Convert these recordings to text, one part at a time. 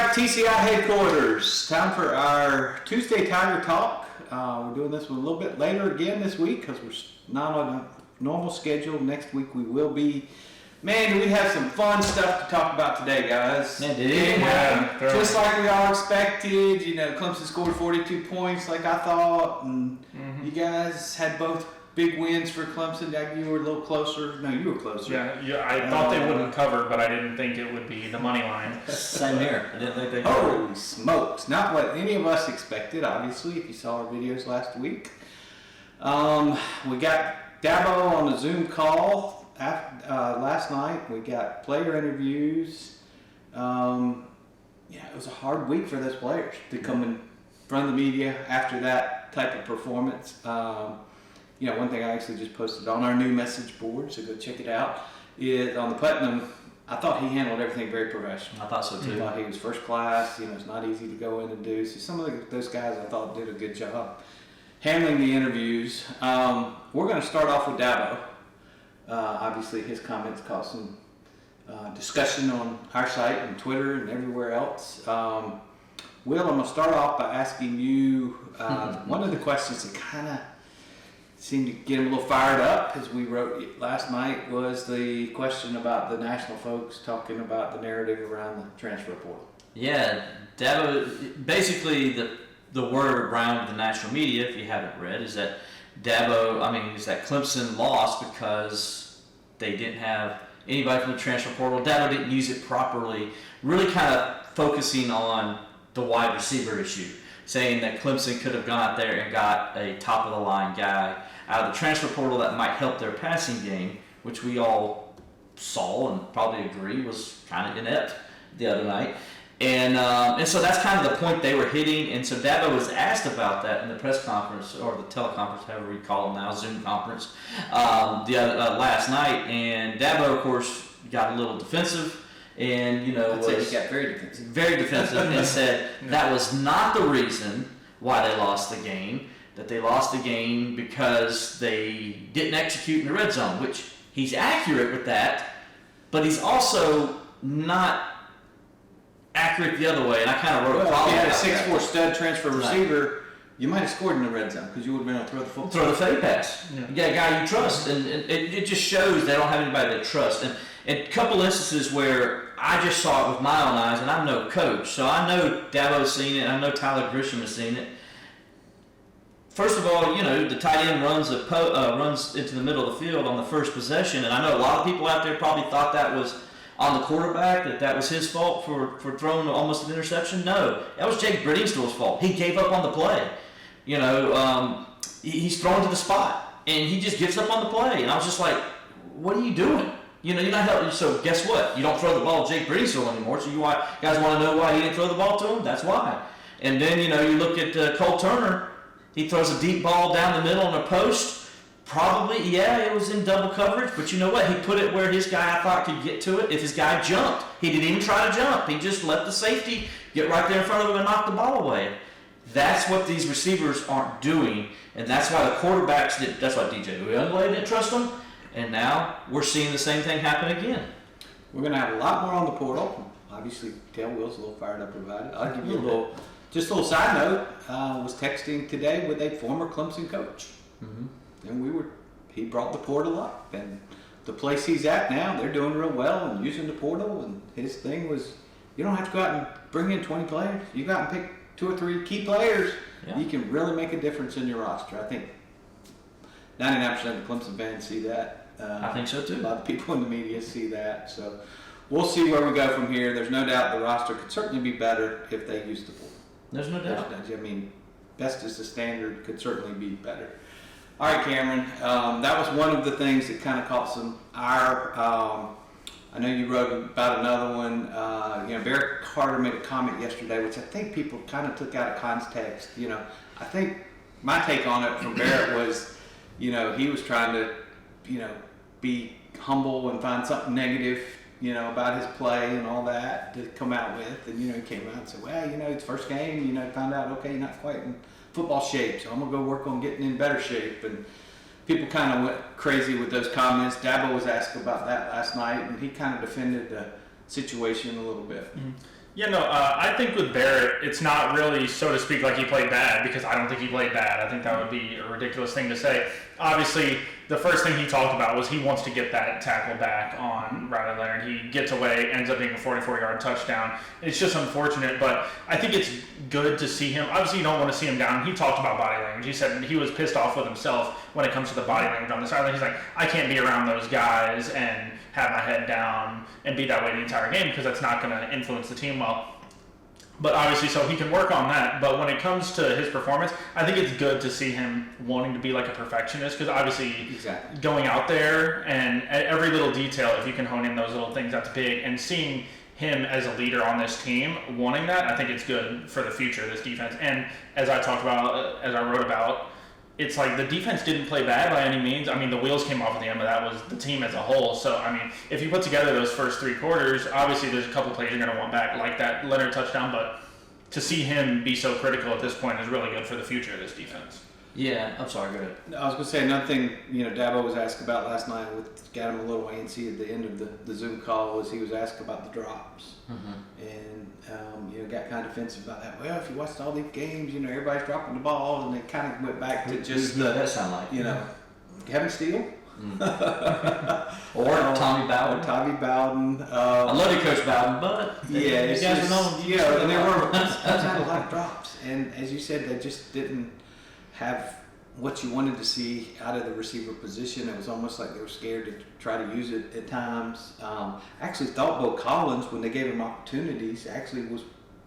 back to TCI headquarters. Time for our Tuesday Tiger Talk. We're doing this one a little bit later again this week because we're not on a normal schedule. Next week we will be. Man, do we have some fun stuff to talk about today, guys. Man, did it? Yeah, just like we all expected. You know, Clemson scored 42 points like I thought. And you guys had both big wins for Clemson. You were a little closer. No, you were closer. Yeah. I thought they wouldn't cover, but I didn't think it would be the money line. Same here. I didn't think they'd Holy smokes. Not what any of us expected, obviously, if you saw our videos last week. We got Dabo on a Zoom call last night. We got player interviews. It was a hard week for those players to come in front of the media after that type of performance. One thing I actually just posted on our new message board, so go check it out, is on the Putnam. I thought he handled everything very professional. I thought so too. I thought he was first class. It's not easy to go in and do. So some of those guys I thought did a good job handling the interviews. We're going to start off with Dabo. Obviously, his comments caused some discussion on our site and Twitter and everywhere else. Will, I'm going to start off by asking you one of the questions that kind of seemed to get him a little fired up, as we wrote last night, was the question about the national folks talking about the narrative around the transfer portal. Yeah, Dabo, basically the word around the national media, if you haven't read, is that Clemson lost because they didn't have anybody from the transfer portal. Dabo didn't use it properly, really kind of focusing on the wide receiver issue, saying that Clemson could have gone out there and got a top-of-the-line guy out of the transfer portal that might help their passing game, which we all saw and probably agree was kind of inept the other night. And so that's kind of the point they were hitting. And so Dabo was asked about that in the press conference, or the teleconference, however you call it now, Zoom conference, last night. And Dabo, of course, got a little defensive. And, he got very defensive. Very defensive, and said that was not the reason why they lost the game, that they lost the game because they didn't execute in the red zone, which he's accurate with that, but he's also not accurate the other way, and I kind of wrote a column about that. If you had a 6'4" stud transfer receiver, you might have scored in the red zone because you would have been able to throw the football. Throw the fade pass. Yeah. You got a guy you trust, and it just shows they don't have anybody they trust. And a couple instances where I just saw it with my own eyes, and I'm no coach, so I know Dabo's seen it, and I know Tyler Grisham has seen it. First of all, the tight end runs into the middle of the field on the first possession, and I know a lot of people out there probably thought that was on the quarterback, that was his fault for throwing almost an interception. No, that was Jake Brittingstall's fault. He gave up on the play. He's thrown to the spot, and he just gives up on the play. And I was just like, what are you doing? You're not helping. So guess what? You don't throw the ball to Jake Brittingstall anymore. So you guys want to know why he didn't throw the ball to him? That's why. And then, you look at Cole Turner. He throws a deep ball down the middle on a post. Probably, it was in double coverage, but you know what? He put it where his guy, I thought, could get to it. If his guy jumped, he didn't even try to jump. He just let the safety get right there in front of him and knock the ball away. That's what these receivers aren't doing, and that's why the quarterbacks did. That's why DJ Uyunglele didn't trust them, and now we're seeing the same thing happen again. We're going to have a lot more on the portal. Obviously, Tail Will's a little fired up about it. I'll give you a little side note. Was texting today with a former Clemson coach. Mm-hmm. And he brought the portal up, and the place he's at now, they're doing real well and using the portal. And his thing was, you don't have to go out and bring in 20 players. You go out and pick 2 or 3 key players. Yeah. You can really make a difference in your roster. I think 99% of the Clemson fans see that. I think so too. A lot of people in the media see that. So we'll see where we go from here. There's no doubt the roster could certainly be better if they used the portal. There's no doubt. Best is the standard, could certainly be better. All right, Cameron, that was one of the things that kind of caught some ire. I know you wrote about another one. Barrett Carter made a comment yesterday, which I think people kind of took out of context. I think my take on it from Barrett was, he was trying to, be humble and find something negative, about his play and all that to come out with. And, he came out and said, well, it's first game, found out, okay, you're not quite in football shape, so I'm going to go work on getting in better shape. And people kind of went crazy with those comments. Dabo was asked about that last night, and he kind of defended the situation a little bit. Mm-hmm. Yeah, no, I think with Barrett, it's not really, so to speak, like he played bad, because I don't think he played bad. I think that would be a ridiculous thing to say. Obviously, the first thing he talked about was he wants to get that tackle back on Riley Leonard. He gets away, ends up being a 44-yard touchdown. It's just unfortunate, but I think it's good to see him. Obviously, you don't want to see him down. He talked about body language. He said he was pissed off with himself when it comes to the body language on the sideline. He's like, I can't be around those guys and have my head down and be that way the entire game, because that's not going to influence the team well. But obviously, so he can work on that. But when it comes to his performance, I think it's good to see him wanting to be like a perfectionist, because obviously going out there and every little detail, if you can hone in those little things, that's big. And seeing him as a leader on this team wanting that, I think it's good for the future of this defense. And as I talked about, as I wrote about, it's like the defense didn't play bad by any means. I mean, the wheels came off at the end, but that was the team as a whole. So, I mean, if you put together those first three quarters, obviously there's a couple plays you're going to want back, like that Leonard touchdown, but to see him be so critical at this point is really good for the future of this defense. Yeah, I'm sorry, go ahead. I was going to say another thing, Dabo was asked about last night, got him a little antsy at the end of the Zoom call, was he was asked about the drops. And, got kind of defensive about that. Well, if you watched all these games, everybody's dropping the ball, and they kind of went back to just that sound like? Kevin Steele. Or Tommy Bowden. Tommy Bowden. I love you, Coach Bowden, but yeah, you guys are known. And there were a lot of drops, and as you said, they just didn't have what you wanted to see out of the receiver position. It was almost like they were scared to try to use it at times. I actually thought Bo Collins, when they gave him opportunities, actually was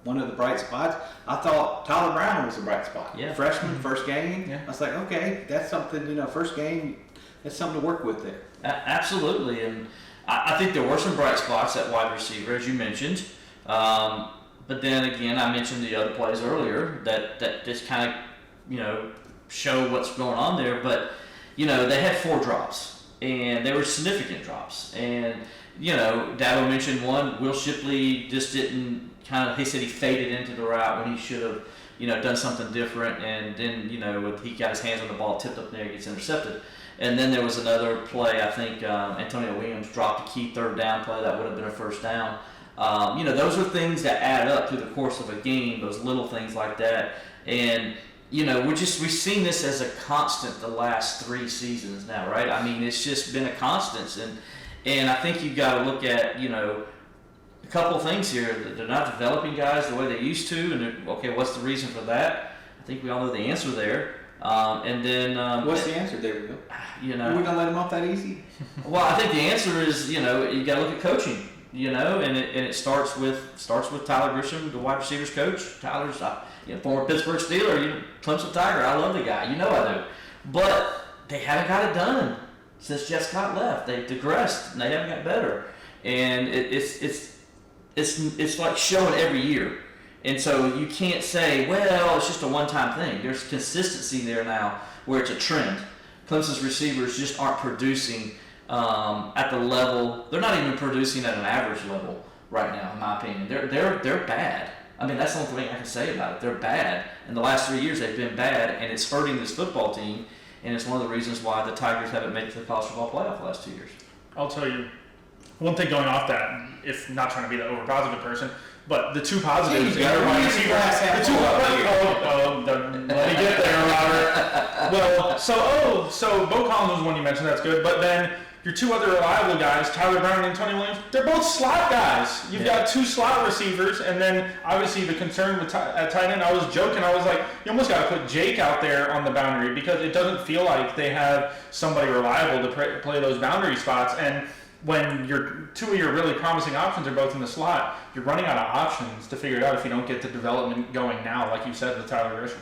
one of the bright spots. I thought Tyler Brown was a bright spot. Yeah. Freshman, first game. Yeah. I was like, okay, that's something, first game, that's something to work with there. Absolutely, and I think there were some bright spots at wide receiver, as you mentioned. But then again, I mentioned the other plays earlier that just kind of, show what's going on there. But, they had 4 drops, and they were significant drops. And, Dabo mentioned one. Will Shipley just didn't he said he faded into the route when he should have, done something different. And then, he got his hands on the ball, tipped up there, gets intercepted. And then there was another play, I think Antonio Williams dropped a key third down play that would have been a first down. Those are things that add up through the course of a game, those little things like that. And, we've seen this as a constant the last 3 seasons now, right? I mean, it's just been a constant. And I think you've got to look at, a couple of things here. They're not developing guys the way they used to. And, okay, what's the reason for that? I think we all know the answer there. And then what's the answer there, Will? Are we gonna let him off that easy? Well, I think the answer is you got to look at coaching. And it starts with Tyler Grisham, the wide receivers coach. Tyler's former Pittsburgh Steeler, Clemson Tiger. I love the guy. I do. But they haven't got it done since Jeff Scott left. They've digressed and they haven't got better. And it's like showing every year. And so you can't say, well, it's just a one-time thing. There's consistency there now where it's a trend. Clemson's receivers just aren't producing at the level. They're not even producing at an average level right now, in my opinion. They're bad. I mean, that's the only thing I can say about it. They're bad. In the last 3 years, they've been bad, and it's hurting this football team. And it's one of the reasons why the Tigers haven't made it to the college football playoff the last 2 years. I'll tell you one thing going off that, if not trying to be the over-positive person, but the 2 positives in their wide receiver. Let me get there, Robert. Well, so Bo Collins was one you mentioned. That's good. But then your 2 other reliable guys, Tyler Brown and Tony Williams, they're both slot guys. You've got 2 slot receivers, and then obviously the concern with at tight end. I was joking. I was like, you almost got to put Jake out there on the boundary because it doesn't feel like they have somebody reliable to play those boundary spots. And when your 2 of your really promising options are both in the slot, you're running out of options to figure it out if you don't get the development going now, like you said with Tyler Grisham.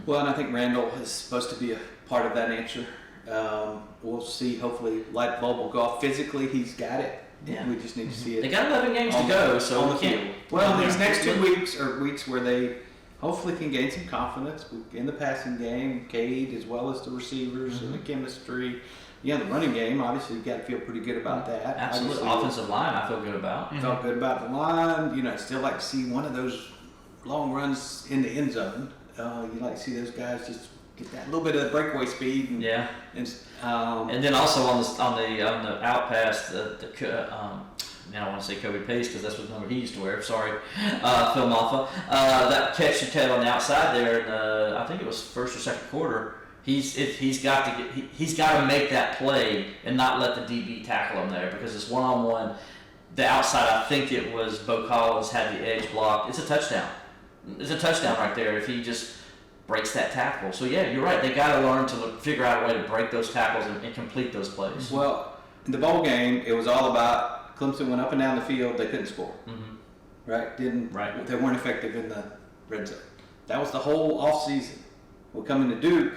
Well, and I think Randall is supposed to be a part of that answer. We'll see. Hopefully, light bulb will go off. Physically, he's got it. Yeah. We just need to see it. They got 11 games to go, so we can't. Well, these next 2 weeks are weeks where they hopefully can gain some confidence in the passing game, Cade, as well as the receivers and the chemistry. The running game, obviously, you got to feel pretty good about that. Absolutely. Offensive line, I feel good about. Felt good about the line. I'd still like to see one of those long runs in the end zone. You like to see those guys just get that little bit of breakaway speed. And then also on the out pass, now I want to say Kobe Pace because that's what number he used to wear. Sorry, Phil Maffa. That catch he had on the outside there, in, I think it was first or second quarter. He's got to make that play and not let the DB tackle him there because it's one-on-one. The outside, I think it was Bo Collins had the edge blocked. It's a touchdown. It's a touchdown right there if he just breaks that tackle. So yeah, you're right. They got to learn to figure out a way to break those tackles and complete those plays. Well, in the bowl game, it was all about Clemson went up and down the field. They couldn't score. Right? They weren't effective in the red zone. That was the whole off season. We're coming to Duke,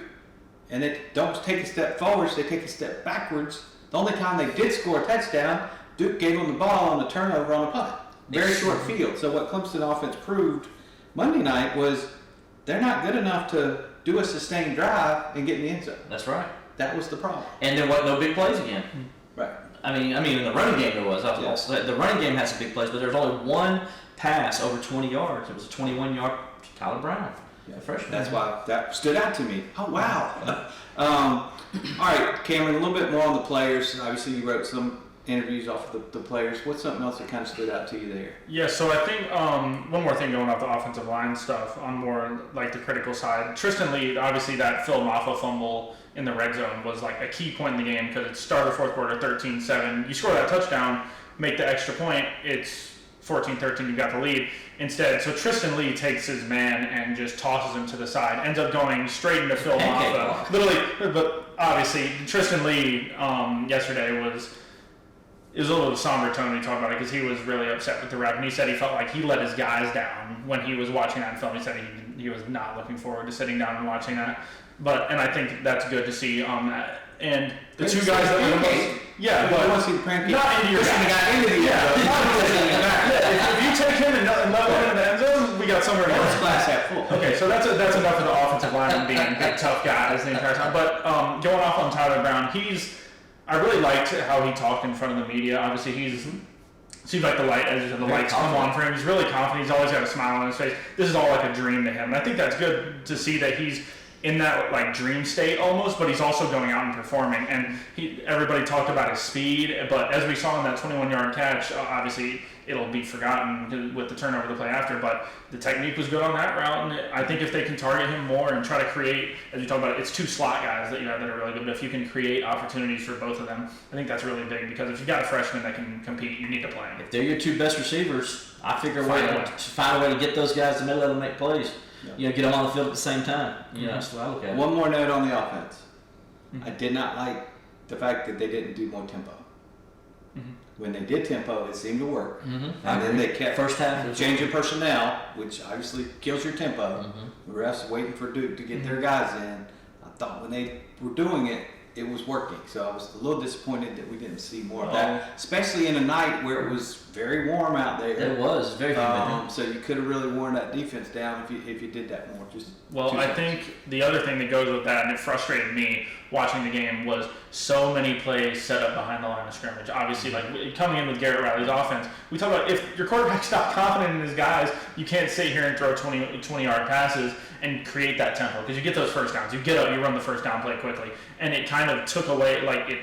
and they don't take a step forwards. They take a step backwards. The only time they did score a touchdown, Duke gave them the ball on the turnover on a punt. Very short field. So what Clemson offense proved Monday night was they're not good enough to do a sustained drive and get in the end zone. That's right. That was the problem. And there wasn't no big plays again. Right. I mean, in the running game there was. The running game had some big plays, but there was only one pass over 20 yards. It was a 21-yard Tyler Brown, the freshman. That's why that stood out to me. Oh, wow. All right, Cameron, a little bit more on the players. Obviously, you wrote some interviews off of the players. What's something else that kind of stood out to you there? Yeah, so I think one more thing going off the offensive line stuff on more like the critical side. Tristan Lee, obviously that Phil Maffa fumble in the red zone was like a key point in the game because it started fourth quarter 13-7. You score that touchdown, make the extra point, it's 14-13, you got the lead. Instead, so Tristan Lee takes his man and just tosses him to the side, ends up going straight into Phil Maffa. Literally, but obviously Tristan Lee yesterday was a little somber tone when he talked about it because he was really upset with the ref, and he said he felt like he let his guys down when he was watching that film. He said he was not looking forward to sitting down and watching that. And I think that's good to see on that. And the two guys that were the most, I want to see the prank game. Not into your guy. If you take him and let him in the end zone, we got somewhere to go. Glass half full. Okay, so that's enough of the offensive line being big tough guys the entire time. But going off on Tyler Brown, I really liked how he talked in front of the media. Obviously, seems like the lights come on for him. He's really confident. He's always got a smile on his face. This is all like a dream to him. And I think that's good to see that he's in that like dream state almost, but he's also going out and performing. And everybody talked about his speed, but as we saw in that 21-yard catch, obviously it'll be forgotten with the turnover the play after, but the technique was good on that route, and I think if they can target him more and try to create, as you talk about, it's two slot guys that you have that are really good, but if you can create opportunities for both of them, I think that's really big, because if you've got a freshman that can compete, you need to play him. If they're your two best receivers, I figure find a way to get those guys to let them make plays. Yeah. Get them on the field at the same time. That's the way I look at it. One more note on the offense. I did not like the fact that they didn't do more tempo. When they did tempo, it seemed to work. And then they kept first half changing personnel, which obviously kills your tempo. The refs waiting for Duke to get their guys in. I thought when they were doing it, it was working. So I was a little disappointed that we didn't see more of that, especially in a night where it was very warm out there. It was very humid. So you could have really worn that defense down if you did that more. I think the other thing that goes with that, and it frustrated me watching the game, was so many plays set up behind the line of scrimmage. Obviously, like coming in with Garrett Riley's offense, we talk about if your quarterback's not confident in his guys, you can't sit here and throw 20-yard passes and create that tempo, because you get those first downs. You get up, you run the first down play quickly, and it kind of took away, like it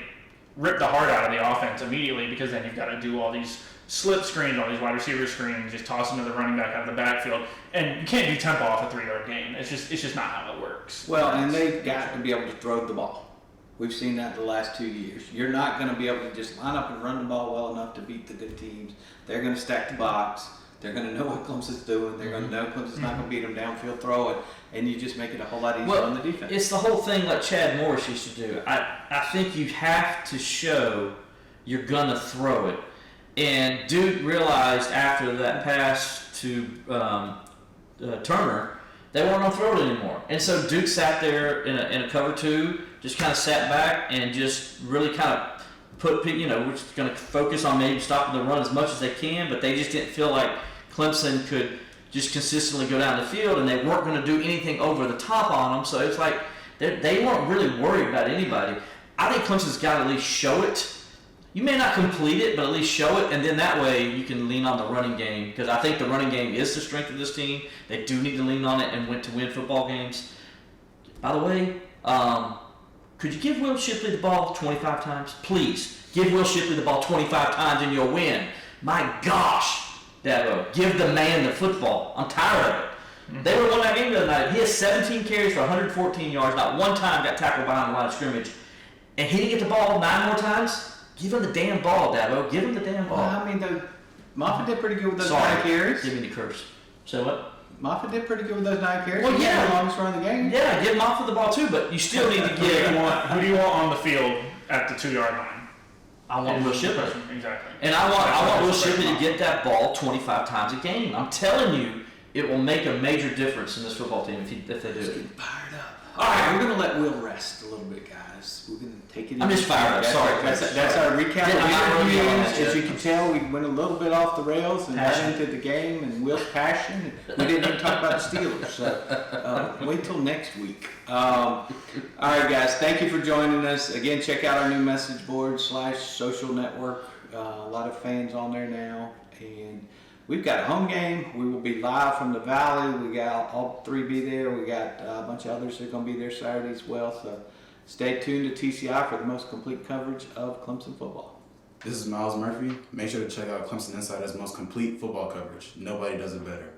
ripped the heart out of the offense immediately, because then you've got to do all these slip screens, all these wide receiver screens, just toss them to the running back out of the backfield, and you can't do tempo off a 3-yard gain. It's just not how it works. Well, and they've got to be able to throw the ball. We've seen that the last 2 years. You're not going to be able to just line up and run the ball well enough to beat the good teams. They're going to stack the box. They're going to know what Clemson's doing. They're going to know Clemson's not going to beat them downfield throwing, and you just make it a whole lot easier on the defense. It's the whole thing like Chad Morris used to do. I think you have to show you're going to throw it. And Duke realized after that pass to Turner, they weren't going to throw it anymore. And so Duke sat there in a cover two, just kind of sat back and just really kind of we're just going to focus on maybe stopping the run as much as they can, but they just didn't feel like Clemson could just consistently go down the field, and they weren't going to do anything over the top on them. So it's like they weren't really worried about anybody. I think Clemson's got to at least show it. You may not complete it, but at least show it, and then that way you can lean on the running game, because I think the running game is the strength of this team. They do need to lean on it and win football games. By the way, could you give Will Shipley the ball 25 times? Please, give Will Shipley the ball 25 times and you'll win. My gosh, Dabo, give the man the football. I'm tired of it. They would have won that game the other night. He has 17 carries for 114 yards. Not one time got tackled behind the line of scrimmage. And he didn't get the ball 9 more times. Give him the damn ball, Dabo. Give him the damn ball. Well, I mean, Moffitt did pretty good with those Sorry. 9 carries. Give me the curse. So what? Moffitt did pretty good with those 9 carries. Well, He had yeah. the longest run of the game. Yeah, give him off with the ball too, but you still need to Who do you give. want on the field at the 2-yard line? I want Will Shipley. Exactly. And I want Will Shipley to get that ball 25 times a game. I'm telling you, it will make a major difference in this football team if they do Just it. getting fired up. All right, we're going to let Will rest a little bit, guys. We're going to take it. I'm just fired up. Sorry. That's our recap Yeah, I'm not of really on interviews. that As yet. you can tell, we went a little bit off the rails and got Passion. into the game and Will's passion. We didn't even talk about the Steelers, so wait till next week. All right, guys, thank you for joining us. Again, check out our new message board / social network. A lot of fans on there now, and we've got a home game. We will be live from the Valley. We got all 3 be there. We got a bunch of others that are going to be there Saturday as well. So stay tuned to TCI for the most complete coverage of Clemson football. This is Miles Murphy. Make sure to check out Clemson Insider's most complete football coverage. Nobody does it better.